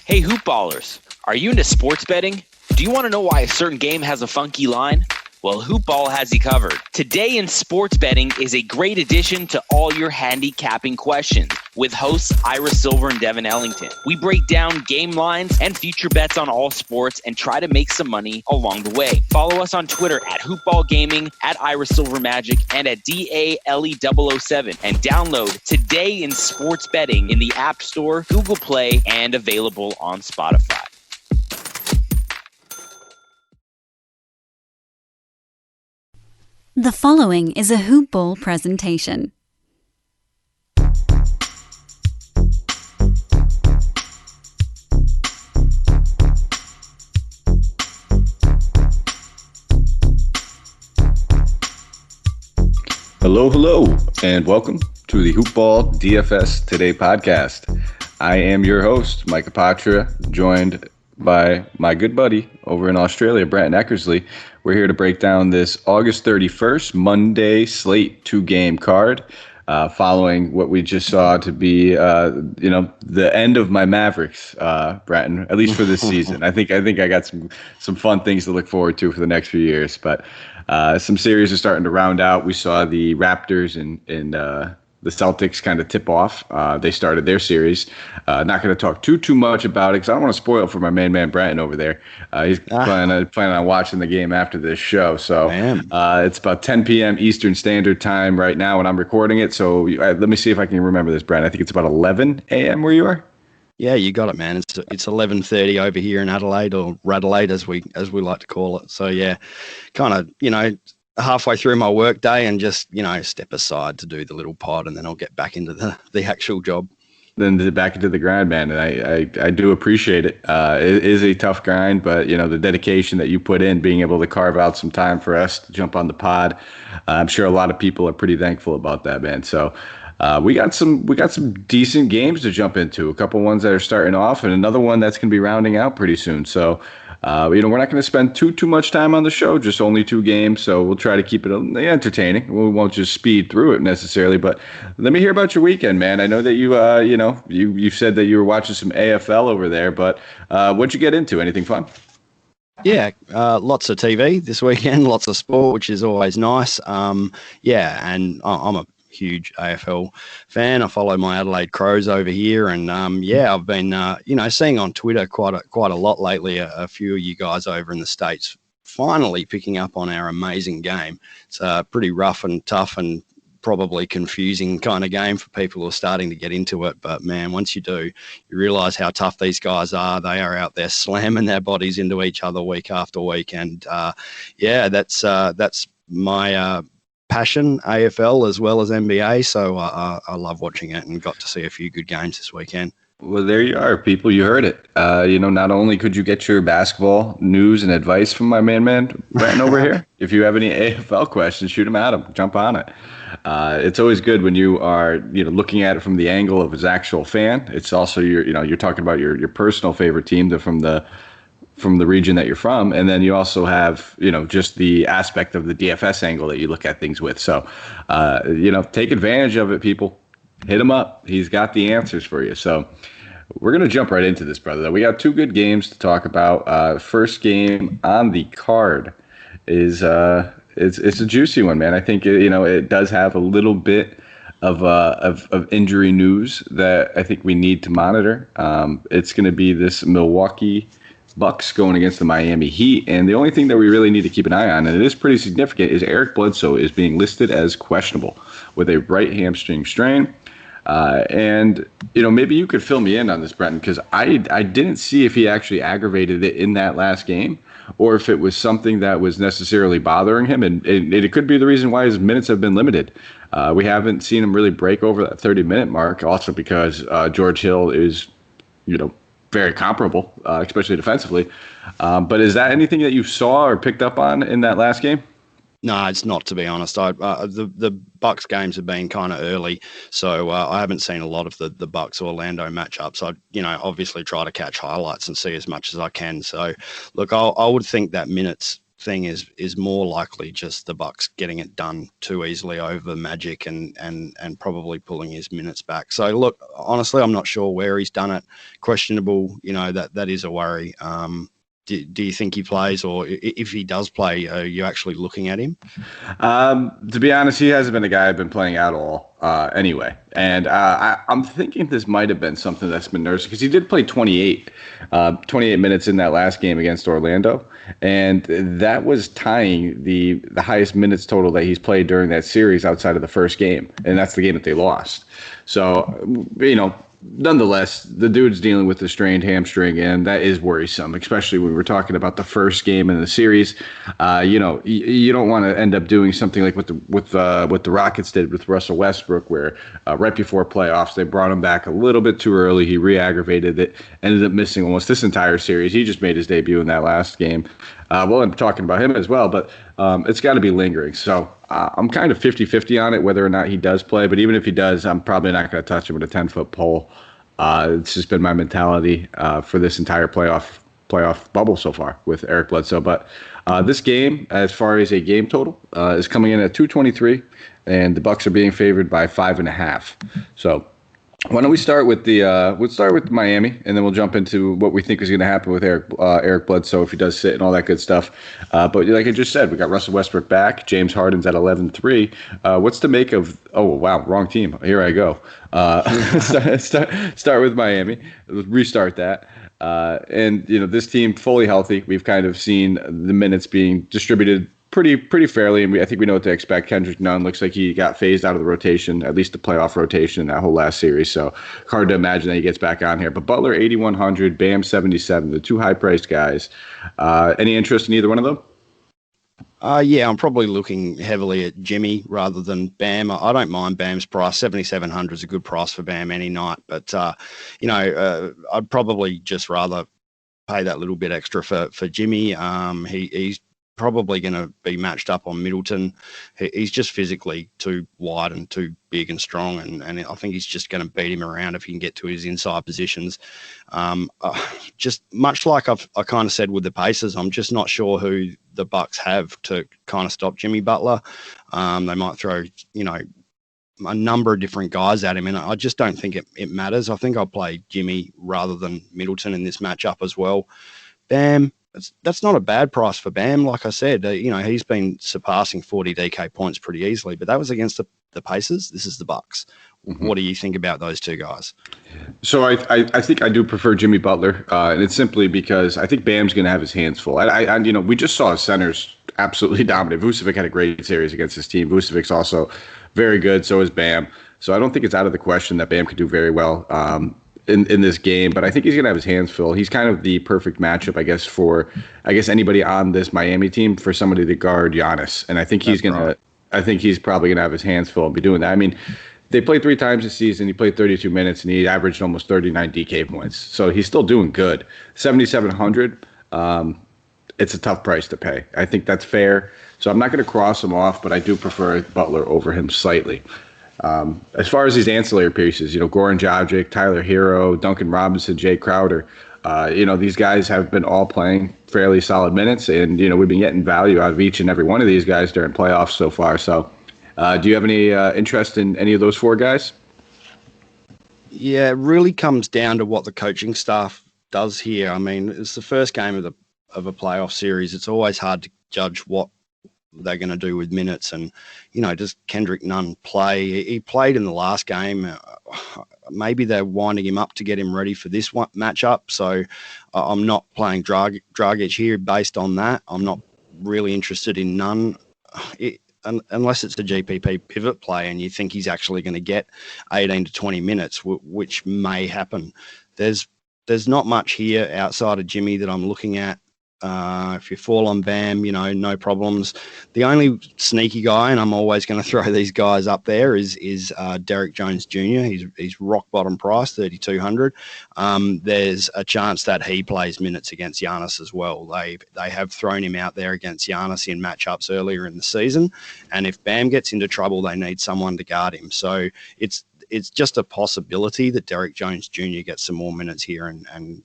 Hey, hoopballers, are you into sports betting? Do you want to know why a certain game has a funky line? Well, Hoopball has you covered. Today in Sports Betting is a great addition to all your handicapping questions with hosts Ira Silver and Devin Ellington. We break down game lines and future bets on all sports and try to make some money along the way. Follow us on Twitter at Hoopball Gaming, at Ira Silver Magic, and at DALE007. And download Today in Sports Betting in the App Store, Google Play, and available on Spotify. The following is a Hoop Ball presentation. Hello, and welcome to the Hoop Ball DFS Today podcast. I am your host, Mike Apotria, joined by my good buddy over in Australia, Brenton Eckersley. We're here to break down this August 31st Monday slate 2-game card, following what we just saw to be, the end of my Mavericks, Brenton, at least for this season. I think I got some fun things to look forward to for the next few years, but some series are starting to round out. We saw the Raptors and the Celtics kind of tip off. They started their series. Not going to talk too much about it because I don't want to spoil it for my main man Brenton over there. He's planning on watching the game after this show. So it's about 10 p.m. Eastern Standard Time right now when I'm recording it. So let me see if I can remember this, Brenton. I think it's about 11 a.m. where you are. Yeah, you got it, man. It's 11:30 over here in Adelaide, or Radelaide as we like to call it. So yeah, kind of halfway through my work day and just step aside to do the little pod, and then I'll get back into the actual job. Then back into the grind, man. And I do appreciate it. It is a tough grind, but the dedication that you put in, being able to carve out some time for us to jump on the pod, I'm sure a lot of people are pretty thankful about that, man. So we got some decent games to jump into. A couple ones that are starting off, and another one that's going to be rounding out pretty soon. So we're not going to spend too much time on the show, just only 2 games. So we'll try to keep it entertaining. We won't just speed through it necessarily, but let me hear about your weekend, man. I know that you said that you were watching some AFL over there, but what'd you get into? Anything fun? Yeah, lots of TV this weekend, lots of sport, which is always nice. And I'm a huge AFL fan. I follow my Adelaide Crows over here, and I've been seeing on Twitter quite a lot lately. A few of you guys over in the States finally picking up on our amazing game. It's a pretty rough and tough and probably confusing kind of game for people who are starting to get into it. But man, once you do, you realize how tough these guys are. They are out there slamming their bodies into each other week after week, and that's my passion, AFL as well as NBA. So I love watching it and got to see a few good games this weekend. Well, there you are, people. You heard it. Not only could you get your basketball news and advice from my man Brenton over here, if you have any AFL questions, shoot them at him. Jump on it. It's always good when you are looking at it from the angle of his actual fan. It's also you're talking about your personal favorite team from the region that you're from, and then you also have just the aspect of the DFS angle that you look at things with. So take advantage of it, people. Hit him up. He's got the answers for you. So we're going to jump right into this, brother. We got 2 good games to talk about. First game on the card is it's a juicy one, man. I think it does have a little bit of injury news that I think we need to monitor. It's going to be this Milwaukee Bucks going against the Miami Heat, and the only thing that we really need to keep an eye on, and it is pretty significant, is Eric Bledsoe is being listed as questionable with a right hamstring strain. And maybe you could fill me in on this, Brenton, because I didn't see if he actually aggravated it in that last game, or if it was something that was necessarily bothering him, and it could be the reason why his minutes have been limited. We haven't seen him really break over that 30-minute mark, also because George Hill is, very comparable, especially defensively. But is that anything that you saw or picked up on in that last game? No, it's not, to be honest. The Bucks games have been kind of early, so I haven't seen a lot of the Bucks Orlando matchups. I obviously try to catch highlights and see as much as I can. So look, I would think that minutes thing is more likely just the Bucks getting it done too easily over Magic and probably pulling his minutes back. So look, honestly, I'm not sure where he's done it. Questionable, that is a worry. Do you think he plays, or if he does play, are you actually looking at him? To be honest, he hasn't been a guy I've been playing at all anyway. And I'm thinking this might have been something that's been nursing, because he did play 28 minutes in that last game against Orlando. And that was tying the highest minutes total that he's played during that series outside of the first game. And that's the game that they lost. So, nonetheless, the dude's dealing with a strained hamstring, and that is worrisome, especially when we're talking about the first game in the series. You don't want to end up doing something like what the Rockets did with Russell Westbrook, where right before playoffs, they brought him back a little bit too early. He re-aggravated it, ended up missing almost this entire series. He just made his debut in that last game. We'll end up talking about him as well, but it's got to be lingering. So I'm kind of 50-50 on it, whether or not he does play. But even if he does, I'm probably not going to touch him with a 10-foot pole. It's just been my mentality for this entire playoff bubble so far with Eric Bledsoe. But this game, as far as a game total, is coming in at 223, and the Bucks are being favored by 5.5. So why don't we start with we'll start with Miami, and then we'll jump into what we think is going to happen with Eric Bledsoe if he does sit and all that good stuff. But like I just said, we got Russell Westbrook back. James Harden's at 11-3. What's to make of? Oh wow, wrong team. Here I go. Start with Miami. Restart that. And this team fully healthy. We've kind of seen the minutes being distributed pretty fairly, and I think we know what to expect. Kendrick Nunn looks like he got phased out of the rotation, at least the playoff rotation in that whole last series, so hard to imagine that he gets back on here. But Butler 8,100, Bam 77, the two high-priced guys. Any interest in either one of them? Yeah, I'm probably looking heavily at Jimmy rather than Bam. I don't mind Bam's price. 7,700 is a good price for Bam any night, but I'd probably just rather pay that little bit extra for Jimmy. He's probably going to be matched up on Middleton. He's just physically too wide and too big and strong, and I think he's just going to beat him around if he can get to his inside positions. Just much like I kind of said with the Pacers, I'm just not sure who the Bucks have to kind of stop Jimmy Butler. They might throw, a number of different guys at him, and I just don't think it matters. I think I'll play Jimmy rather than Middleton in this matchup as well. Bam, that's not a bad price for Bam. Like I said, he's been surpassing 40 DK points pretty easily, but that was against the Pacers. This is the Bucks. Mm-hmm. What do you think about those two guys? So I think I do prefer Jimmy Butler, and it's simply because I think Bam's going to have his hands full. We just saw his centers absolutely dominant. Vucevic had a great series against his team. Vucevic's also very good. So is Bam. So I don't think it's out of the question that Bam could do very well in this game, but I think he's going to have his hands full. He's kind of the perfect matchup, for anybody on this Miami team for somebody to guard Giannis. And I think he's probably going to have his hands full and be doing that. I mean, they played 3 times this season. He played 32 minutes and he averaged almost 39 DK points. So he's still doing good. 7,700. It's a tough price to pay. I think that's fair. So I'm not going to cross him off, but I do prefer Butler over him slightly. As far as these ancillary pieces, Goran Dragic, Tyler Hero, Duncan Robinson, Jay Crowder, these guys have been all playing fairly solid minutes, and, we've been getting value out of each and every one of these guys during playoffs so far. So do you have any interest in any of those 4 guys? Yeah, it really comes down to what the coaching staff does here. I mean, it's the first game of a playoff series. It's always hard to judge what they're going to do with minutes, and does Kendrick Nunn play? He played in the last game. Maybe they're winding him up to get him ready for this one matchup, so I'm not playing Dragic here based on that. I'm not really interested in Nunn unless it's a GPP pivot play and you think he's actually going to get 18 to 20 minutes, which may happen. There's not much here outside of Jimmy that I'm looking at. If you fall on Bam, no problems. The only sneaky guy, and I'm always going to throw these guys up there, is Derek Jones Jr. He's rock bottom price, 3,200. There's a chance that he plays minutes against Giannis as well. They have thrown him out there against Giannis in matchups earlier in the season, and if Bam gets into trouble, they need someone to guard him. So it's just a possibility that Derek Jones Jr. gets some more minutes here, and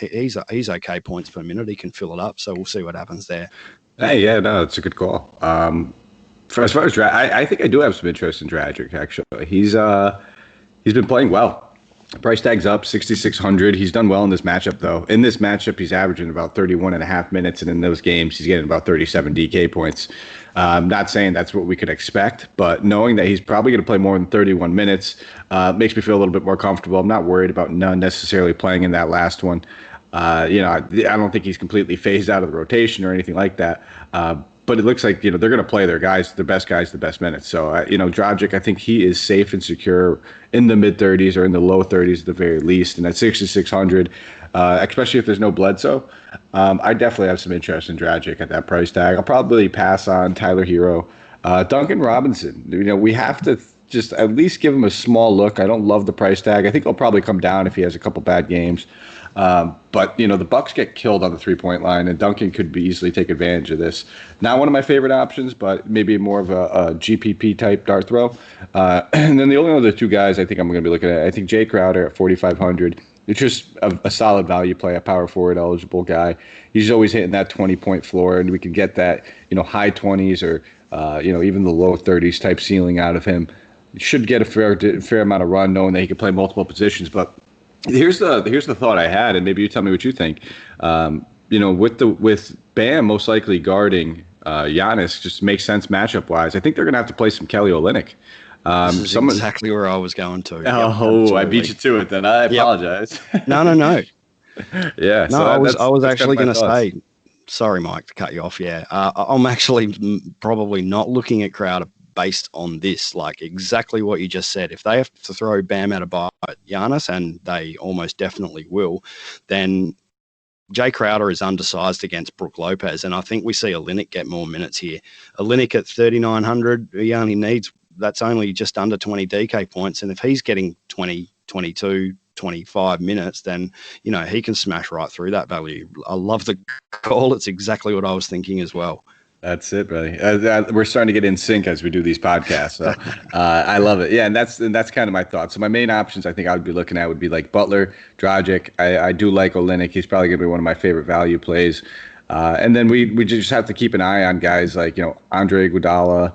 he's okay points per minute. He can fill it up, so we'll see what happens there. Hey, yeah, no, it's a good call. For as far as I think I do have some interest in Dragic. Actually, he's been playing well. Price tag's up 6,600. He's done well in this matchup, though. In this matchup, he's averaging about 31 and a half minutes, and in those games, he's getting about 37 DK points. Not saying that's what we could expect, but knowing that he's probably going to play more than 31 minutes makes me feel a little bit more comfortable. I'm not worried about none necessarily playing in that last one. I don't think he's completely phased out of the rotation or anything like that. But it looks like, they're going to play their best guys, the best minutes. So, Dragic, I think he is safe and secure in the mid-30s or in the low 30s at the very least. And at 6,600, especially if there's no Bledsoe, I definitely have some interest in Dragic at that price tag. I'll probably pass on Tyler Hero. Duncan Robinson, we have to just at least give him a small look. I don't love the price tag. I think he'll probably come down if he has a couple bad games. But the Bucks get killed on the 3-point line, and Duncan could easily take advantage of this. Not one of my favorite options, but maybe more of a GPP type dart throw. And then the only other two guys I think I'm going to be looking at, I think Jay Crowder at 4,500. It's just a solid value play, a power forward eligible guy. He's always hitting that 20-point floor, and we can get that high 20s or even the low 30s type ceiling out of him. Should get a fair amount of run, knowing that he can play multiple positions, but. Here's the thought I had, and maybe you tell me what you think. With Bam most likely guarding Giannis, just makes sense matchup wise. I think they're gonna have to play some Kelly Olynyk. This is exactly where I was going to. Oh, I beat you to it. Then I apologize. No. Yeah. No, I was actually going to say. Sorry, Mike, to cut you off. Yeah, I'm actually probably not looking at Crowder based on this, like exactly what you just said. If they have to throw Bam out of Giannis, and they almost definitely will, then Jay Crowder is undersized against Brook Lopez, and I think we see Olynyk get more minutes here. Olynyk at 3,900, that's only just under 20 DK points, and if he's getting 20, 22, 25 minutes, then he can smash right through that value. I love the call. It's exactly what I was thinking as well. That's it, buddy. We're starting to get in sync as we do these podcasts. So I love it. Yeah, and that's kind of my thought. So my main options I think I would be looking at would be like Butler, Dragic. I do like Olynyk. He's probably going to be one of my favorite value plays. And then we just have to keep an eye on guys like Andre Iguodala,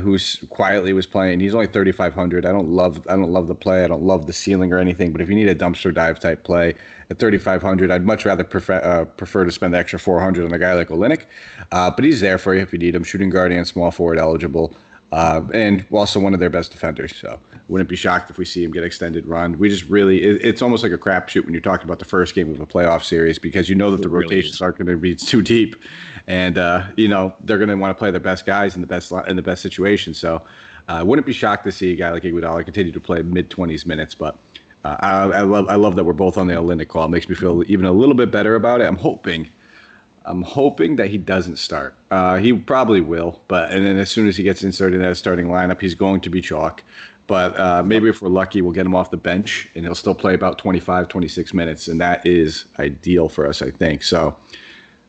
who's quietly was playing. He's only 3,500. I don't love the play. I don't love the ceiling or anything. But if you need a dumpster dive type play at 3,500, I'd much rather prefer to spend the extra 400 on a guy like Olynyk. But he's there for you if you need him. Shooting guard and small forward eligible. And also one of their best defenders. So wouldn't be shocked if we see him get extended run. We just it's almost like a crapshoot when you're talking about the first game of a playoff series, because that the rotations aren't going to be too deep, and they're going to want to play their best guys in the best situation. So I wouldn't be shocked to see a guy like Iguodala continue to play mid-20s minutes. But I love that we're both on the Olynyk call. It makes me feel even a little bit better about it. I'm hoping that he doesn't start. He probably will, and then as soon as he gets inserted in that starting lineup, he's going to be chalk. But maybe if we're lucky, we'll get him off the bench, and he'll still play about 25, 26 minutes, and that is ideal for us, I think. So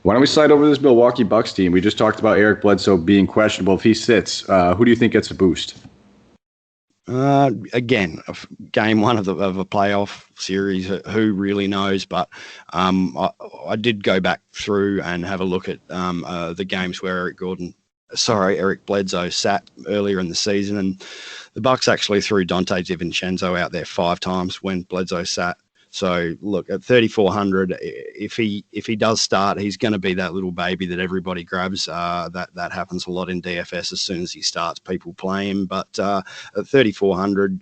why don't we slide over to this Milwaukee Bucks team? We just talked about Eric Bledsoe being questionable. If he sits, who do you think gets a boost? Again, game one of a playoff series, who really knows? But I did go back through and have a look at the games where Eric Bledsoe sat earlier in the season, and the Bucks actually threw Donte DiVincenzo out there 5 times when Bledsoe sat. So look, at 3,400, if he does start, he's going to be that little baby that everybody grabs. That happens a lot in DFS. As soon as he starts, people play him. But at 3,400,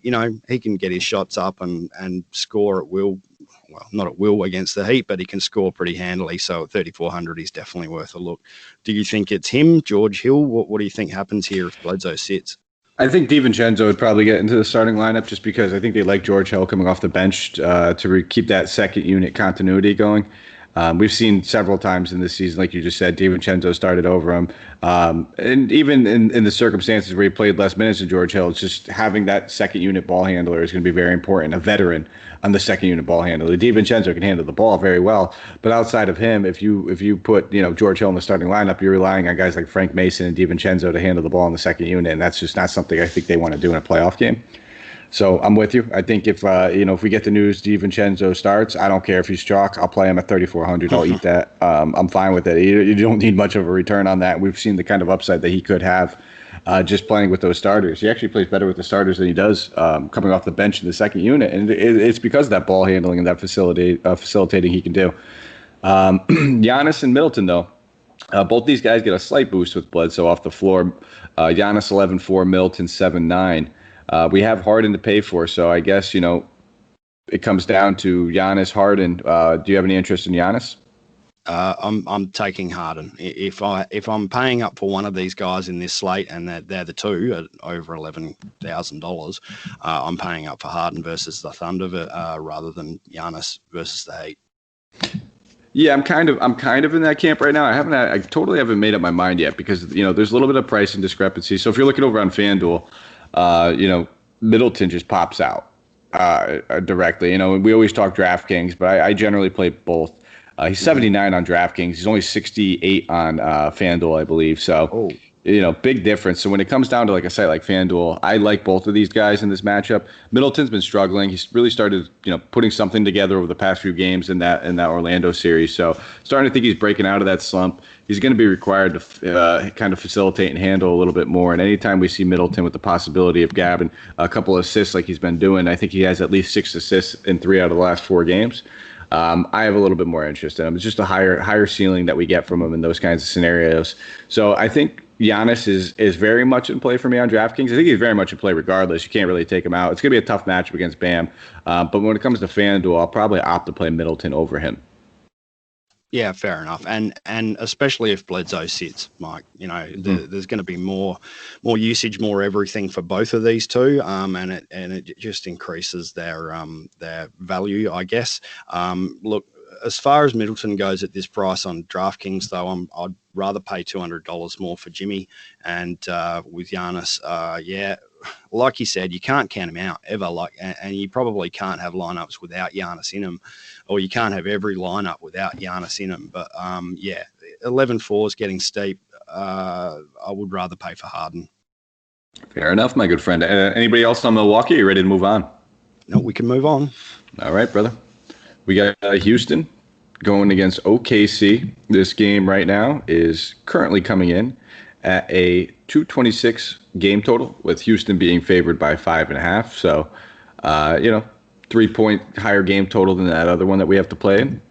he can get his shots up and score at will. Well, not at will against the Heat, but he can score pretty handily. So at 3,400, he's definitely worth a look. Do you think it's him, George Hill? What do you think happens here if Bledsoe sits? I think DiVincenzo would probably get into the starting lineup just because I think they like George Hill coming off the bench to keep that second unit continuity going. We've seen several times in this season, like you just said, DiVincenzo started over him. And even in the circumstances where he played less minutes than George Hill, it's just having that second unit ball handler is going to be very important, a veteran on the second unit ball handler. DiVincenzo can handle the ball very well, but outside of him, if you put George Hill in the starting lineup, you're relying on guys like Frank Mason and DiVincenzo to handle the ball in the second unit, and that's just not something I think they want to do in a playoff game. So I'm with you. I think if if we get the news DiVincenzo starts, I don't care if he's chalk. I'll play him at 3,400. I'll eat that. I'm fine with it. You don't need much of a return on that. We've seen the kind of upside that he could have just playing with those starters. He actually plays better with the starters than he does coming off the bench in the second unit, and it's because of that ball handling and that facilitating he can do. Giannis and Middleton, though. Both these guys get a slight boost with Bledsoe off the floor. Giannis 11-4, Middleton 7-9. We have Harden to pay for, so I guess it comes down to Giannis, Harden. Do you have any interest in Giannis? I'm taking Harden. If I'm paying up for one of these guys in this slate, and they're the two at over $11,000, I'm paying up for Harden versus the Thunder rather than Giannis versus the Heat. Yeah, I'm kind of in that camp right now. I totally haven't made up my mind yet because there's a little bit of pricing discrepancy. So if you're looking over on FanDuel, Middleton just pops out directly. We always talk DraftKings, but I generally play both. He's 79 on DraftKings. He's only 68 on FanDuel, I believe. So, big difference. So when it comes down to like a site like FanDuel, I like both of these guys in this matchup. Middleton's been struggling. He's really started, putting something together over the past few games in that Orlando series. So starting to think he's breaking out of that slump. He's going to be required to kind of facilitate and handle a little bit more. And anytime we see Middleton with the possibility of grabbing a couple of assists like he's been doing, I think he has at least 6 assists in 3 out of the last 4 games. I have a little bit more interest in him. It's just a higher ceiling that we get from him in those kinds of scenarios. So I think Giannis is very much in play for me on DraftKings. I think he's very much in play regardless. You can't really take him out. It's going to be a tough matchup against Bam. But when it comes to FanDuel, I'll probably opt to play Middleton over him. Yeah, fair enough, and especially if Bledsoe sits, Mike. There's going to be more usage, more everything for both of these two, and it just increases their value, I guess. Look, as far as Middleton goes at this price on DraftKings, though, I'd rather pay $200 more for Jimmy, and with Giannis, like you said, you can't count him out ever. And you probably can't have lineups without Giannis in them, or you can't have every lineup without Giannis in them. But 11-4 is getting steep. I would rather pay for Harden. Fair enough, my good friend. Anybody else on Milwaukee? Are you ready to move on? No, we can move on. All right, brother. We got Houston going against OKC. This game right now is currently coming in at a 226 game total, with Houston being favored by 5.5. So, 3-point higher game total than that other one that we have to play in.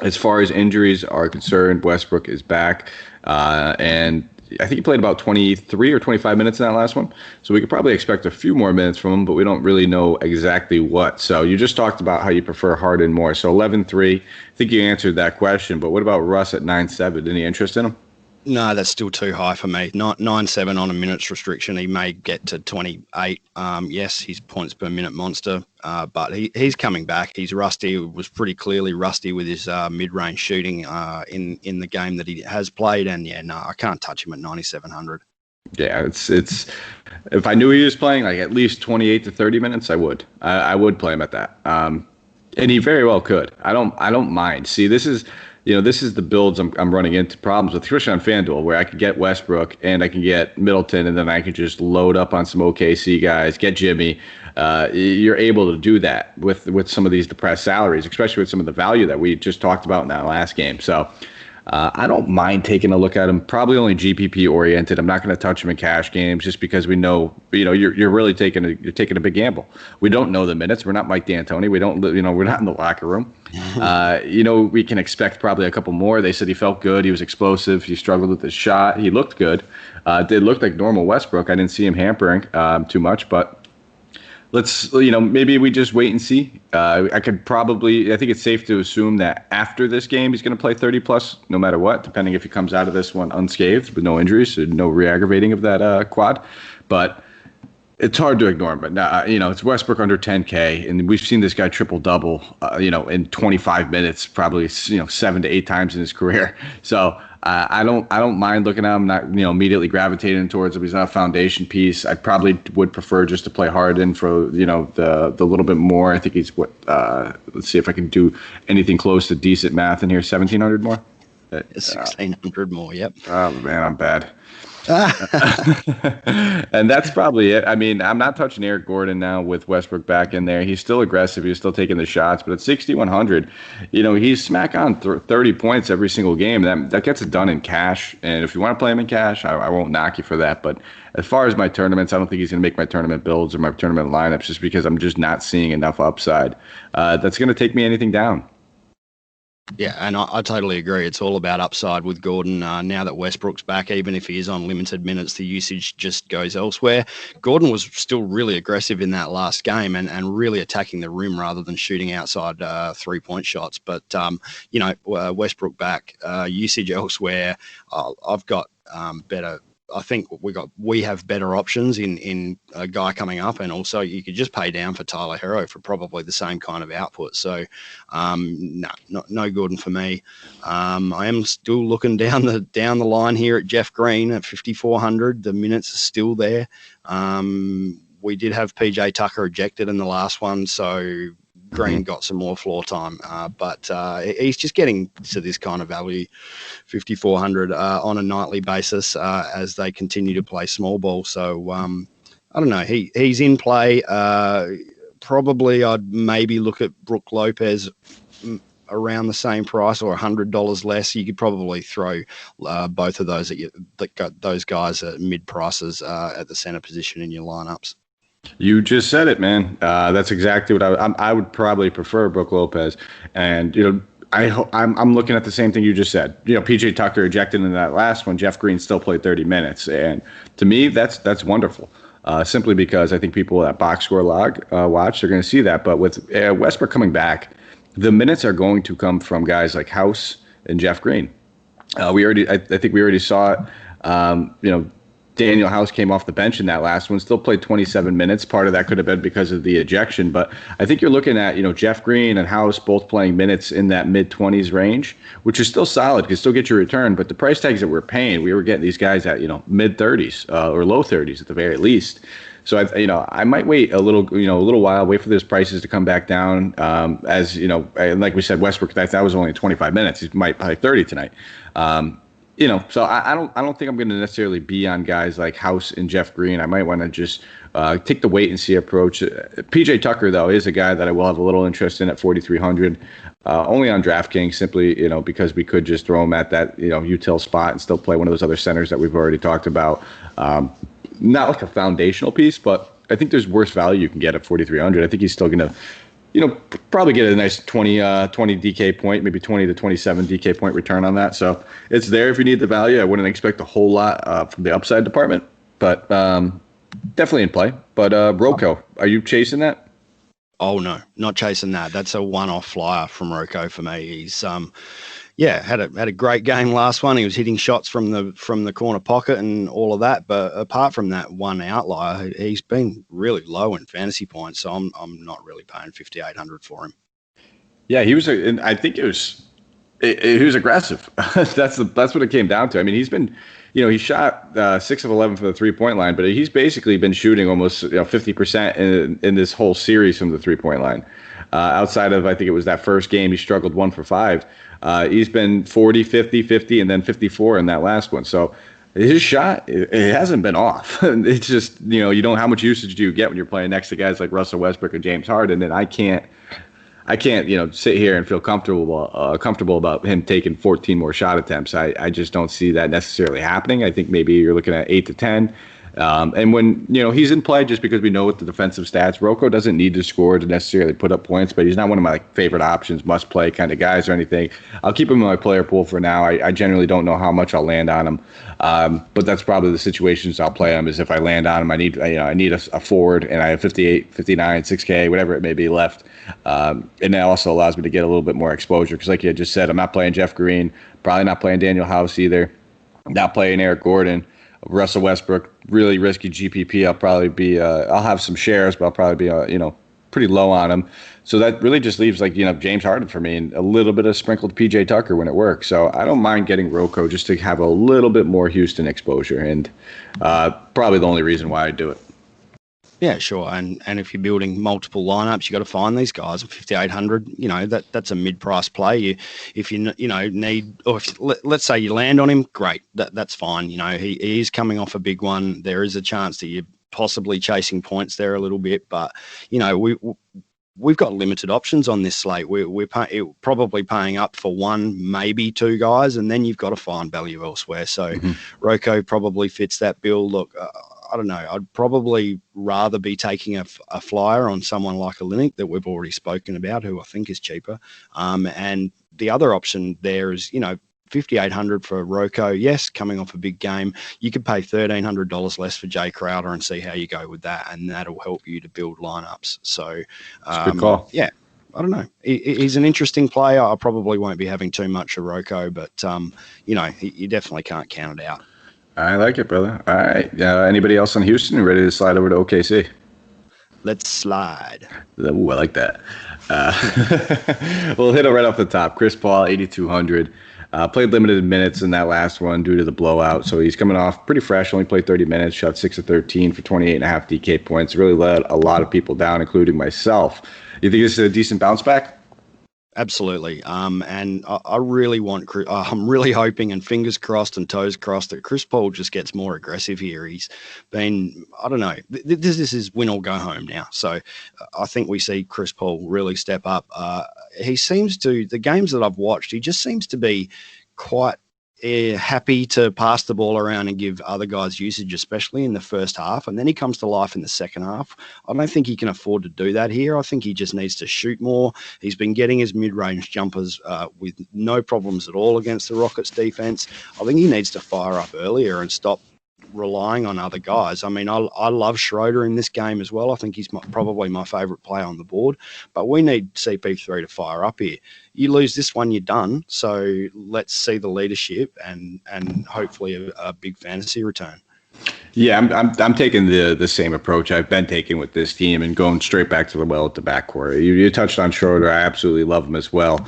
As far as injuries are concerned, Westbrook is back, and I think he played about 23 or 25 minutes in that last one. So we could probably expect a few more minutes from him, but we don't really know exactly what. So you just talked about how you prefer Harden more. So 11-3, I think you answered that question. But what about Russ at 9-7? Any interest in him? No, that's still too high for me. 9-7 on a minutes restriction. He may get to 28. Yes, he's points per minute monster, but he's coming back. He's rusty. He was pretty clearly rusty with his mid-range shooting in the game that he has played. And I can't touch him at 9,700. Yeah, it's if I knew he was playing like at least 28 to 30 minutes, I would. I would play him at that. And he very well could. I don't mind. See, this is the builds I'm running into problems with, especially on FanDuel, where I could get Westbrook and I can get Middleton, and then I can just load up on some OKC guys, get Jimmy. You're able to do that with some of these depressed salaries, especially with some of the value that we just talked about in that last game. So I don't mind taking a look at him. Probably only GPP oriented. I'm not going to touch him in cash games just because we know, you're really taking a big gamble. We don't know the minutes. We're not Mike D'Antoni. We don't, we're not in the locker room. We can expect probably a couple more. They said he felt good. He was explosive. He struggled with his shot. He looked good. Did look like normal Westbrook. I didn't see him hampering too much, but let's, maybe we just wait and see. I think it's safe to assume that after this game, he's going to play 30 plus no matter what, depending if he comes out of this one unscathed with no injuries, no re-aggravating of that quad. But it's hard to ignore him. But now, it's Westbrook under 10K, and we've seen this guy triple double, in 25 minutes, probably 7 to 8 times in his career. So I don't mind looking at him. Not immediately gravitating towards him. He's not a foundation piece. I probably would prefer just to play Harden for the little bit more. I think he's let's see if I can do anything close to decent math in here. 1,700 more. 1,600 more. Yep. Oh man, I'm bad. And that's probably it. I mean, I'm not touching Eric Gordon now with Westbrook back in there. He's still aggressive. He's still taking the shots. But at 6,100, he's smack on 30 points every single game. That gets it done in cash. And if you want to play him in cash, I won't knock you for that. But as far as my tournaments, I don't think he's going to make my tournament builds or my tournament lineups just because I'm just not seeing enough upside. That's going to take me anything down. Yeah, and I totally agree. It's all about upside with Gordon. Now that Westbrook's back, even if he is on limited minutes, the usage just goes elsewhere. Gordon was still really aggressive in that last game and really attacking the rim rather than shooting outside three-point shots. But, Westbrook back, usage elsewhere. I've got better. I think we have better options in a guy coming up, and also you could just pay down for Tyler Hero for probably the same kind of output. So, no Gordon for me. I am still looking down the line here at Jeff Green at 5,400. The minutes are still there. We did have PJ Tucker ejected in the last one, so Green got some more floor time, but he's just getting to this kind of value, 5,400 on a nightly basis as they continue to play small ball. So I don't know. He's in play. Probably I'd maybe look at Brook Lopez around the same price or $100 less. You could probably throw both of those those guys at mid prices at the center position in your lineups. You just said it, man. That's exactly what I would probably prefer Brook Lopez. And, I'm looking at the same thing you just said. PJ Tucker ejected in that last one. Jeff Green still played 30 minutes. And to me, that's wonderful. Simply because I think people at Box Score Log watch, they're going to see that. But with Westbrook coming back, the minutes are going to come from guys like House and Jeff Green. I think we already saw it. Daniel House came off the bench in that last one, still played 27 minutes. Part of that could have been because of the ejection. But I think you're looking at, Jeff Green and House both playing minutes in that mid-20s range, which is still solid. You can still get your return. But the price tags that we're paying, we were getting these guys at, mid-30s or low 30s at the very least. So I might wait a little while, wait for those prices to come back down. And like we said, Westbrook, that was only 25 minutes. He might play 30 tonight. So I don't think I'm going to necessarily be on guys like House and Jeff Green. I might want to just take the wait and see approach. PJ Tucker, though, is a guy that I will have a little interest in at 4,300, only on DraftKings, simply because we could just throw him at that util spot and still play one of those other centers that we've already talked about. Not like a foundational piece, but I think there's worse value you can get at 4,300. I think he's still going to probably get a nice 20 DK point, maybe 20 to 27 DK point return on that. So it's there if you need the value. I wouldn't expect a whole lot from the upside department, but definitely in play. But Rocco, are you chasing that? Oh, no, not chasing that. That's a one-off flyer from Rocco for me. He's had a great game last one. He was hitting shots from the corner pocket and all of that. But apart from that one outlier, he's been really low in fantasy points. So I'm not really paying 5,800 for him. Yeah, he was. And I think he was aggressive. That's what it came down to. I mean, he's been, he shot 6 of 11 from the 3-point line, but he's basically been shooting almost 50% in this whole series from the 3-point line. Outside of, I think it was that first game, he struggled 1 for 5. He's been 40, 50, 50, and then 54 in that last one. So his shot, it hasn't been off. It's just, how much usage do you get when you're playing next to guys like Russell Westbrook or James Harden? And I can't, sit here and feel comfortable about him taking 14 more shot attempts. I just don't see that necessarily happening. I think maybe you're looking at 8 to 10. And when, he's in play, just because we know what the defensive stats, Rocco doesn't need to score to necessarily put up points, but he's not one of my favorite options, must play kind of guys or anything. I'll keep him in my player pool for now. I generally don't know how much I'll land on him. But that's probably the situations I'll play him, is if I land on him, I need a forward and I have 58, 59, 6K, whatever it may be left. And that also allows me to get a little bit more exposure. Because like you just said, I'm not playing Jeff Green, probably not playing Daniel House either, not playing Eric Gordon. Russell Westbrook, really risky GPP. I'll probably be, I'll have some shares, but I'll probably be, pretty low on him. So that really just leaves James Harden for me and a little bit of sprinkled PJ Tucker when it works. So I don't mind getting Rocco just to have a little bit more Houston exposure, and probably the only reason why I do it. Yeah, sure. And if you're building multiple lineups, you got to find these guys. 5,800, that's a mid-price play. If you need, or if let's say you land on him, great. That's fine. He is coming off a big one. There is a chance that you're possibly chasing points there a little bit, but we've got limited options on this slate. We're probably paying up for one, maybe two guys, and then you've got to find value elsewhere. So Rocco probably fits that bill. Look, I don't know. I'd probably rather be taking a flyer on someone like a Linux that we've already spoken about, who I think is cheaper. And the other option there is, 5,800 for Rocco. Yes, coming off a big game. You could pay $1,300 less for Jay Crowder and see how you go with that, and that'll help you to build lineups. So, good call. Yeah. I don't know. He's an interesting player. I probably won't be having too much of Rocco, but, you definitely can't count it out. I like it, brother. All right. Anybody else on Houston? Ready to slide over to OKC? Let's slide. Ooh, I like that. We'll hit it right off the top. Chris Paul, 8,200. Played limited minutes in that last one due to the blowout. So he's coming off pretty fresh. Only played 30 minutes. Shot 6 of 13 for 28.5 DK points. Really let a lot of people down, including myself. You think this is a decent bounce back? Absolutely. And I really want, I'm really hoping and fingers crossed and toes crossed that Chris Paul just gets more aggressive here. He's been, I don't know, this is win or go home now. So I think we see Chris Paul really step up. He seems to, the games that I've watched, he just seems to be quite happy to pass the ball around and give other guys usage, especially in the first half. And then he comes to life in the second half. I don't think he can afford to do that here. I think he just needs to shoot more. He's been getting his mid-range jumpers with no problems at all against the Rockets defense. I think he needs to fire up earlier and stop relying on other guys. I mean, I love Schroeder in this game as well. I think he's probably my favorite player on the board, but we need CP3 to fire up here. You lose this one, you're done. So let's see the leadership and hopefully a big fantasy return. Yeah, I'm taking the same approach I've been taking with this team and going straight back to the well at the backcourt. You touched on Schroeder. I absolutely love him as well.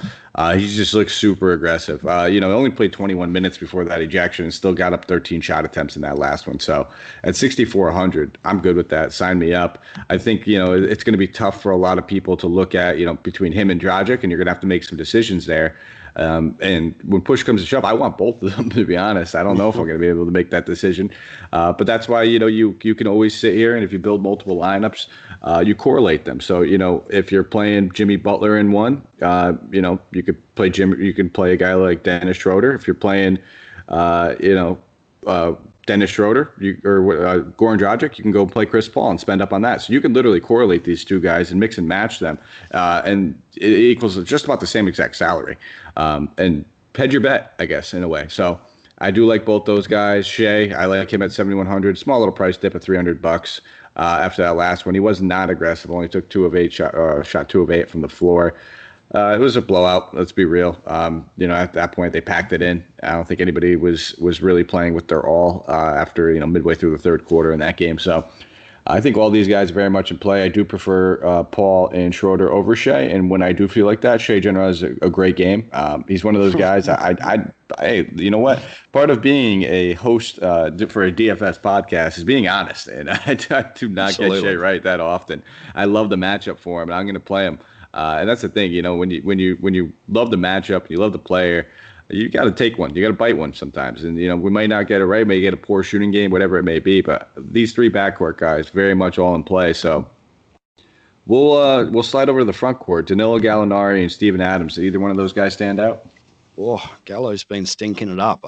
He just looks super aggressive. He only played 21 minutes before that ejection and still got up 13 shot attempts in that last one. So at 6,400, I'm good with that. Sign me up. I think, it's going to be tough for a lot of people to look at, between him and Dragic, and you're going to have to make some decisions there. And when push comes to shove, I want both of them, to be honest. I don't know if I'm going to be able to make that decision. But that's why, you can always sit here, and if you build multiple lineups, you correlate them. So, if you're playing Jimmy Butler in one, you could play you can play a guy like Dennis Schroeder. If you're playing, Dennis Schroeder or Goran Dragic, you can go play Chris Paul and spend up on that. So you can literally correlate these two guys and mix and match them, and it equals just about the same exact salary. And hedge your bet, I guess, in a way. So I do like both those guys. Shea, I like him at 7,100. Small little price dip at $300 after that last one. He was not aggressive. Only took 2 of 8 shot 2 of 8 from the floor. It was a blowout. Let's be real. At that point they packed it in. I don't think anybody was really playing with their all after midway through the third quarter in that game. So I think all these guys are very much in play. I do prefer Paul and Schroeder over Shea, and when I do feel like that, Shea generally has a great game. He's one of those guys. Hey, you know what? Part of being a host for a DFS podcast is being honest, and I do not get Shea right that often. I love the matchup for him, and I'm going to play him. And that's the thing, when you love the matchup, you love the player, you got to take one. You got to bite one sometimes. And, we might not get it right, may get a poor shooting game, whatever it may be. But these three backcourt guys, very much all in play. So we'll slide over to the front court. Danilo Gallinari and Steven Adams. Did either one of those guys stand out? Oh, Gallo's been stinking it up.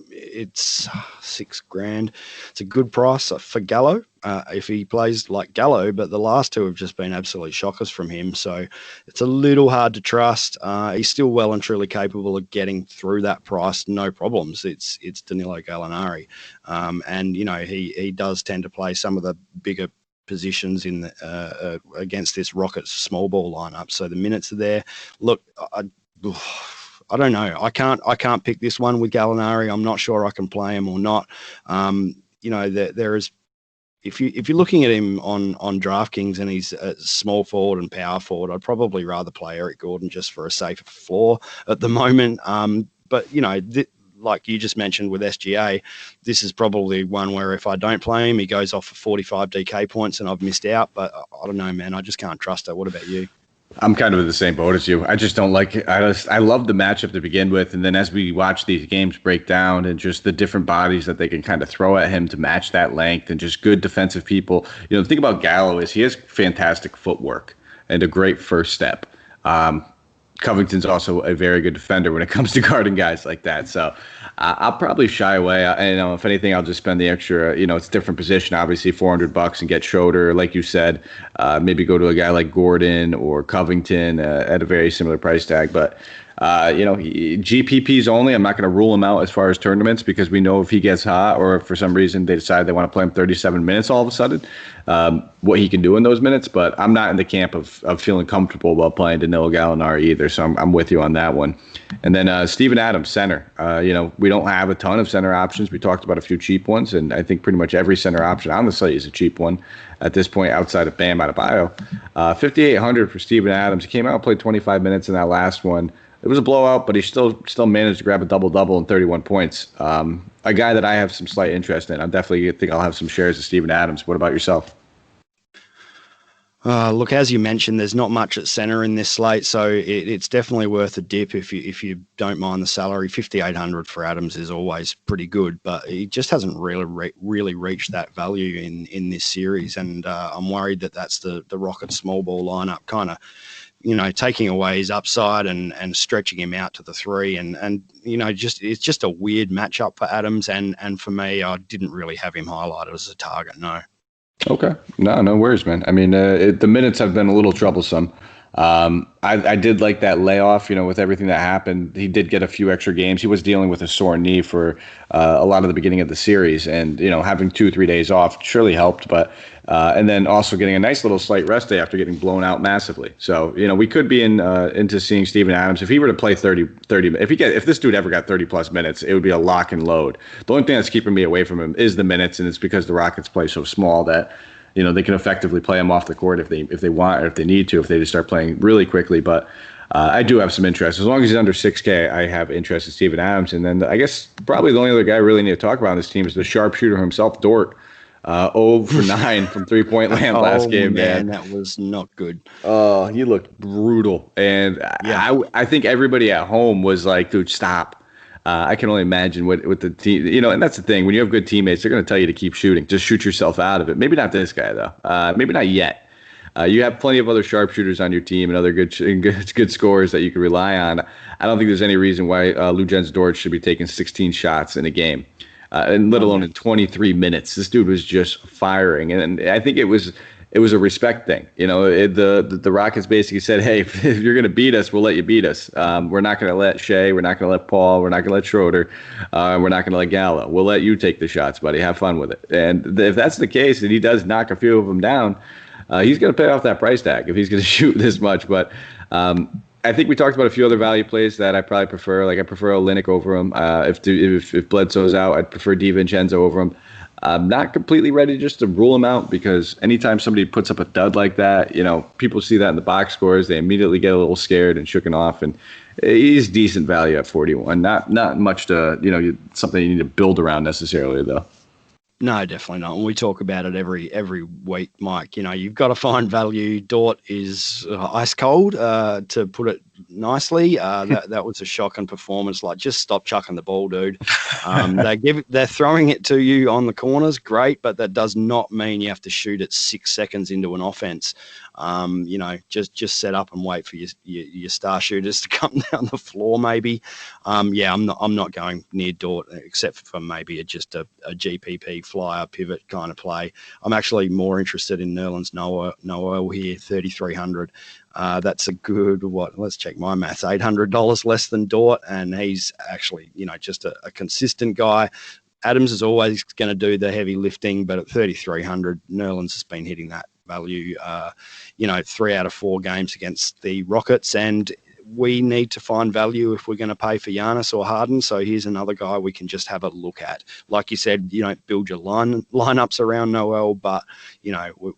It's $6,000. It's a good price for Gallo if he plays like Gallo, but the last two have just been absolute shockers from him. So it's a little hard to trust. He's still well and truly capable of getting through that price, no problems. It's Danilo Gallinari, and he does tend to play some of the bigger positions in the against this Rockets small ball lineup. So the minutes are there. Look, I don't know. I can't pick this one with Gallinari. I'm not sure I can play him or not. There is, if you're looking at him on DraftKings and he's a small forward and power forward, I'd probably rather play Eric Gordon just for a safer floor at the moment. But like you just mentioned with SGA, this is probably one where if I don't play him, he goes off for 45 DK points and I've missed out. But I don't know, man. I just can't trust it. What about you? I'm kind of in the same boat as you. I just don't like it. I love the matchup to begin with, and then as we watch these games break down and just the different bodies that they can kind of throw at him to match that length and just good defensive people. You know, the thing about Gallo is he has fantastic footwork and a great first step. Covington's also a very good defender when it comes to guarding guys like that. So I'll probably shy away. If anything, I'll just spend the extra, it's a different position, obviously $400 and get Schroeder, like you said, maybe go to a guy like Gordon or Covington at a very similar price tag. But, GPPs only. I'm not going to rule him out as far as tournaments because we know if he gets hot or if for some reason they decide they want to play him 37 minutes all of a sudden, what he can do in those minutes. But I'm not in the camp of feeling comfortable about playing Danilo Gallinari either. So I'm with you on that one. And then Steven Adams, center. We don't have a ton of center options. We talked about a few cheap ones, and I think pretty much every center option on the site is a cheap one at this point outside of Bam Adebayo. 5,800 for Steven Adams. He came out and played 25 minutes in that last one. It was a blowout, but he still managed to grab a double-double and 31 points. A guy that I have some slight interest in. I definitely think I'll have some shares of Steven Adams. What about yourself? Look, as you mentioned, there's not much at center in this slate, so it's definitely worth a dip if you don't mind the salary. 5,800 for Adams is always pretty good, but he just hasn't really reached that value in this series, and I'm worried that's the Rockets small ball lineup kind of taking away his upside and stretching him out to the three. And it's just a weird matchup for Adams. And for me, I didn't really have him highlighted as a target. No. Okay. No worries, man. I mean, the minutes have been a little troublesome. I did like that layoff, with everything that happened. He did get a few extra games. He was dealing with a sore knee for a lot of the beginning of the series, and having 2-3 days off surely helped. But and then also getting a nice little slight rest day after getting blown out massively. So we could be into seeing Steven Adams if he were to play 30. If this dude ever got 30 plus minutes, it would be a lock and load. The only thing that's keeping me away from him is the minutes, and it's because the Rockets play so small that they can effectively play him off the court if they want or if they need to, if they just start playing really quickly. But I do have some interest. As long as he's under 6K, I have interest in Steven Adams. And then I guess probably the only other guy I really need to talk about on this team is the sharpshooter himself, Dort. 0 for 9 from three-point land last game, man. That was not good. Oh, he looked brutal. And yeah. I think everybody at home was like, dude, stop. I can only imagine what the team, and that's the thing. When you have good teammates, they're going to tell you to keep shooting. Just shoot yourself out of it. Maybe not this guy, though. Maybe not yet. You have plenty of other sharpshooters on your team and other good scorers that you can rely on. I don't think there's any reason why Luguentz Dort should be taking 16 shots in a game, and let alone in 23 minutes. This dude was just firing, and I think it was a respect thing. The Rockets basically said, hey, if you're going to beat us, we'll let you beat us. We're not going to let Shea. We're not going to let Paul. We're not going to let Schroeder. We're not going to let Gallo. We'll let you take the shots, buddy. Have fun with it. And if that's the case, and he does knock a few of them down, he's going to pay off that price tag if he's going to shoot this much. But I think we talked about a few other value plays that I probably prefer. Like I prefer Olynyk over him. If Bledsoe's out, I'd prefer DiVincenzo over him. I'm not completely ready just to rule him out because anytime somebody puts up a dud like that, people see that in the box scores, they immediately get a little scared and shooken off. And he's decent value at 41. Not much to, something you need to build around necessarily, though. No, definitely not. And we talk about it every week, Mike. You've got to find value. Dort is ice cold, to put it nicely. That was a shocking performance. Like, just stop chucking the ball, dude. They're throwing it to you on the corners, great, but that does not mean you have to shoot it 6 seconds into an offense. Just set up and wait for your star shooters to come down the floor. Maybe, I'm not going near Dort except for maybe just a GPP flyer pivot kind of play. I'm actually more interested in Nerlens Noel here, 3,300. That's a good, let's check my maths, $800 less than Dort, and he's actually, just a consistent guy. Adams is always going to do the heavy lifting, but at 3,300, Nerlens has been hitting that value, 3 out of 4 games against the Rockets, and we need to find value if we're going to pay for Giannis or Harden. So here's another guy we can just have a look at. Like you said, build your lineups around Noel, but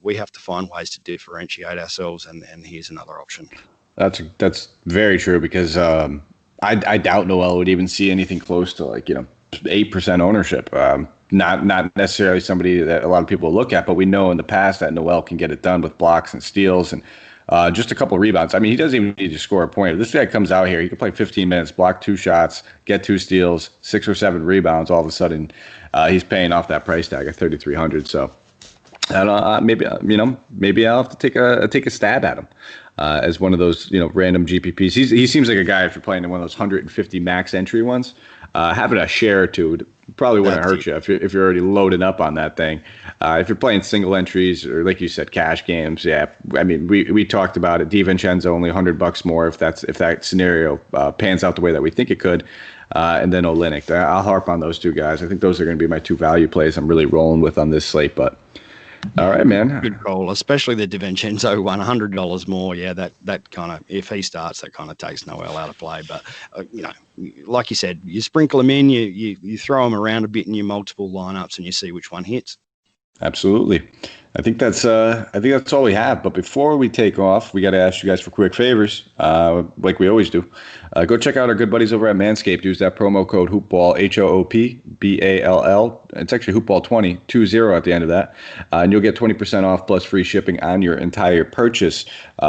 we have to find ways to differentiate ourselves, and here's another option. That's very true because I doubt Noel would even see anything close to 8% ownership. Not necessarily somebody that a lot of people look at, but we know in the past that Noel can get it done with blocks and steals and just a couple of rebounds. I mean, he doesn't even need to score a point. If this guy comes out here, he can play 15 minutes, block 2 shots, get 2 steals, 6 or 7 rebounds. All of a sudden, he's paying off that price tag at $3,300. So maybe I'll have to take a stab at him as one of those random GPPs. He seems like a guy, if you're playing in one of those 150 max entry ones, having a share or two probably wouldn't hurt you if you're already loaded up on that thing. If you're playing single entries or, like you said, cash games, yeah. I mean, we talked about it. DiVincenzo only $100 more if that scenario pans out the way that we think it could. And then Olynyk. I'll harp on those 2 guys. I think those are going to be my 2 value plays I'm really rolling with on this slate. But all right, man. Good call, especially the DiVincenzo one, $100 more. Yeah, that kind of, if he starts, that kind of takes Noel out of play. But like you said, you sprinkle them in, you throw them around a bit in your multiple lineups, and you see which one hits. Absolutely. I think that's all we have. But before we take off, we got to ask you guys for quick favors, like we always do. Go check out our good buddies over at Manscaped. Use that promo code HoopBall, HOOPBALL. It's actually HoopBall20, 20 at the end of that. And you'll get 20% off plus free shipping on your entire purchase.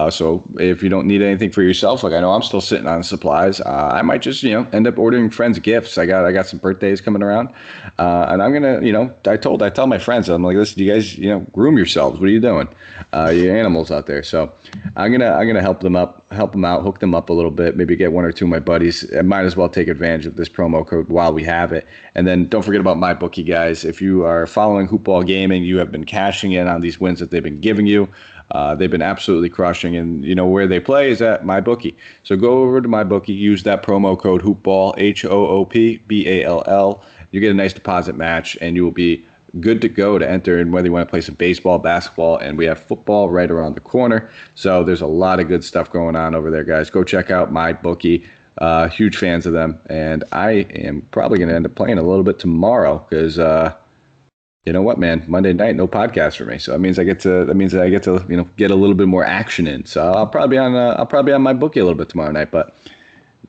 So if you don't need anything for yourself, like I know I'm still sitting on supplies, I might just end up ordering friends gifts. I got some birthdays coming around, and I'm gonna I tell my friends, I'm like, listen, you guys groom yourselves. What are you doing? You animals out there. So I'm gonna help them out, hook them up a little bit, maybe get 1 or 2 of my buddies. I might as well take advantage of this promo code while we have it. And then don't forget about MyBookie, guys. If you are following Hoopball Gaming, you have been cashing in on these wins that they've been giving you. They've been absolutely crushing, and where they play is at MyBookie. So go over to MyBookie, use that promo code HoopBall, HOOPBALL. You get a nice deposit match, and you will be good to go to enter in whether you want to play some baseball, basketball, and we have football right around the corner. So there's a lot of good stuff going on over there, guys. Go check out MyBookie. Huge fans of them, and I am probably going to end up playing a little bit tomorrow because you know what, man? Monday night, no podcast for me, so that means I get to get a little bit more action in. So I'll probably be on MyBookie a little bit tomorrow night, but.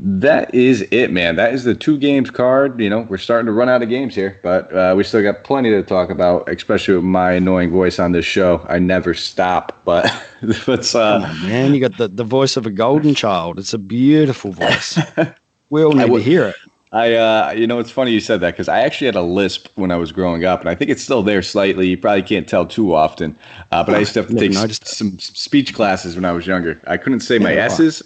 That is it, man. That is the 2 games card. We're starting to run out of games here, but we still got plenty to talk about, especially with my annoying voice on this show. I never stop, but let's... man, you got the voice of a golden child. It's a beautiful voice. We all need to hear it. It's funny you said that because I actually had a lisp when I was growing up, and I think it's still there slightly. You probably can't tell too often, but I used to have to take some speech classes when I was younger. I couldn't say my S's.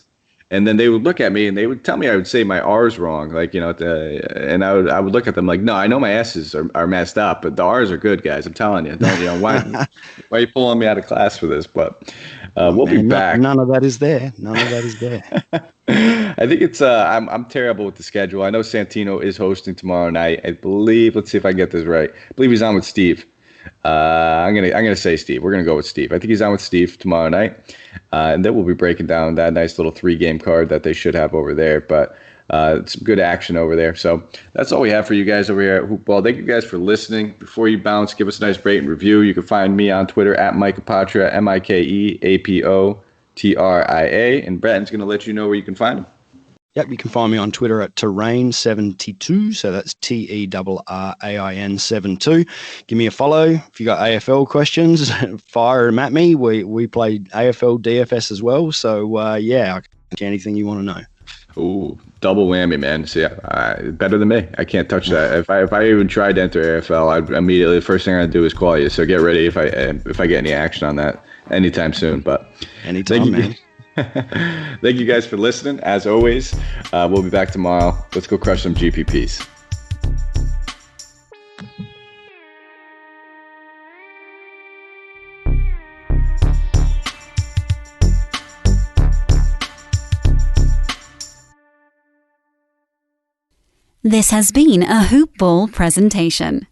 And then they would look at me and they would tell me I would say my R's wrong, and I would look at them like, no, I know my S's are messed up, but the R's are good, guys. I'm telling you, why are you pulling me out of class for this? But we'll be back. None of that is there. I think it's I'm terrible with the schedule. I know Santino is hosting tomorrow night. I believe. Let's see if I get this right. I believe he's on with Steve. I'm gonna say Steve. We're gonna go with Steve. I think he's on with Steve tomorrow night, and then we'll be breaking down that nice little 3-game card that they should have over there. But it's some good action over there. So that's all we have for you guys over here at Hoopball. Thank you guys for listening. Before you bounce, give us a nice rate and review. You can find me on Twitter at Mike Apotria, MikeApotria, and Brenton's gonna let you know where you can find him. Yep, you can find me on Twitter at Terrain72, so that's TERRAIN 72. Give me a follow. If you got AFL questions, fire them at me. We play AFL DFS as well, so I can answer anything you want to know. Ooh, double whammy, man. So better than me. I can't touch that. If I even tried to enter AFL, I'd immediately, the first thing I'd do is call you. So get ready if I get any action on that anytime soon. But anytime, man. Thank you guys for listening. As always, we'll be back tomorrow. Let's go crush some GPPs. This has been a Hoop Ball presentation.